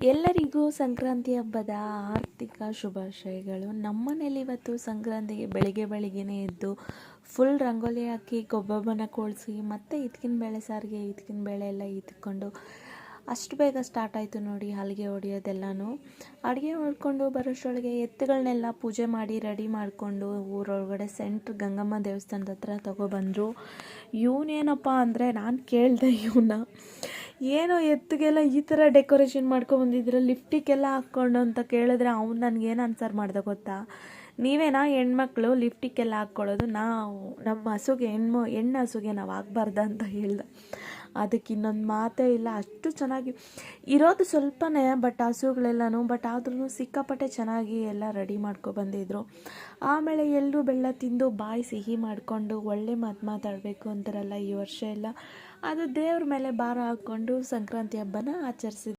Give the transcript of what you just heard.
ಎಲ್ಲರಿಗೂ ಸಂಕ್ರಾಂತಿ ಹಬ್ಬದ ಆರ್ಥಿಕ ಶುಭಾಶಯಗಳು. ನಮ್ಮನೇಲಿ ಇವತ್ತು ಸಂಕ್ರಾಂತಿಗೆ ಬೆಳಿಗ್ಗೆನೇ ಎದ್ದು ಫುಲ್ ರಂಗೋಲಿ ಹಾಕಿ ಗೊಬ್ಬಬ್ಬನ ಕೊಳಿಸಿ ಮತ್ತು ಇದ್ಕಿನ ಬೇಳೆ ಸಾರಿಗೆ ಇದ್ಕಿನ ಬೇಳೆ ಎಲ್ಲ ಇದ್ಕೊಂಡು ಅಷ್ಟು ಬೇಗ ಸ್ಟಾರ್ಟ್ ಆಯಿತು ನೋಡಿ ಹಲಿಗೆ ಹೊಡೆಯೋದೆಲ್ಲನೂ. ಅಡುಗೆ ಮಾಡಿಕೊಂಡು ಬರೋಷ್ಟರೊಳಗೆ ಎತ್ತುಗಳನ್ನೆಲ್ಲ ಪೂಜೆ ಮಾಡಿ ರೆಡಿ ಮಾಡಿಕೊಂಡು ಊರೊಳಗಡೆ ಸೆಂಟ್ರ್ ಗಂಗಮ್ಮ ದೇವಸ್ಥಾನದ ಹತ್ರ ತೊಗೊಬಂದರು. ಇವನೇನಪ್ಪ ಅಂದರೆ ನಾನು ಕೇಳಿದೆ ಇವನ್ನ, ಏನೋ ಎತ್ತಿಗೆಲ್ಲ ಈ ಥರ ಡೆಕೋರೇಷನ್ ಮಾಡ್ಕೊಬಂದಿದ್ರೆ ಲಿಫ್ಟಿಗೆಲ್ಲ ಹಾಕ್ಕೊಂಡು ಅಂತ ಕೇಳಿದ್ರೆ ಅವ್ನು ನನಗೇನು ಆನ್ಸರ್ ಮಾಡ್ದೆ ಗೊತ್ತಾ, ನೀವೇನಾ ಹೆಣ್ಮಕ್ಳು ಲಿಫ್ಟಿಗೆಲ್ಲ ಹಾಕ್ಕೊಳ್ಳೋದು, ನಾವು ನಮ್ಮ ಹಸುಗೆ ಹೆಣ್ಣು ಹಸುಗೆ ನಾವು ಹಾಕ್ಬಾರ್ದ ಅಂತ ಹೇಳ್ದೆ. ಅದಕ್ಕೆ ಇನ್ನೊಂದು ಮಾತೇ ಇಲ್ಲ, ಅಷ್ಟು ಚೆನ್ನಾಗಿ ಇರೋದು ಸ್ವಲ್ಪನೇ ಬಟ್ ಹಸುಗಳೆಲ್ಲನೂ, ಬಟ್ ಆದ್ರೂ ಸಿಕ್ಕಾಪಟ್ಟೆ ಚೆನ್ನಾಗಿ ಎಲ್ಲ ರೆಡಿ ಮಾಡ್ಕೊಬಂದಿದ್ರು. ಆಮೇಲೆ ಎಳ್ಳು ಬೆಲ್ಲ ತಿಂದು ಬಾಯಿ ಸಿಹಿ ಮಾಡಿಕೊಂಡು ಒಳ್ಳೆ ಮಾತಾಡಬೇಕು ಅಂತಾರಲ್ಲ ಈ ವರ್ಷ ಎಲ್ಲ, ಅದು ದೇವ್ರ ಮೇಲೆ ಭಾರ ಹಾಕ್ಕೊಂಡು ಸಂಕ್ರಾಂತಿ ಹಬ್ಬನ ಆಚರಿಸಿದ್ರು.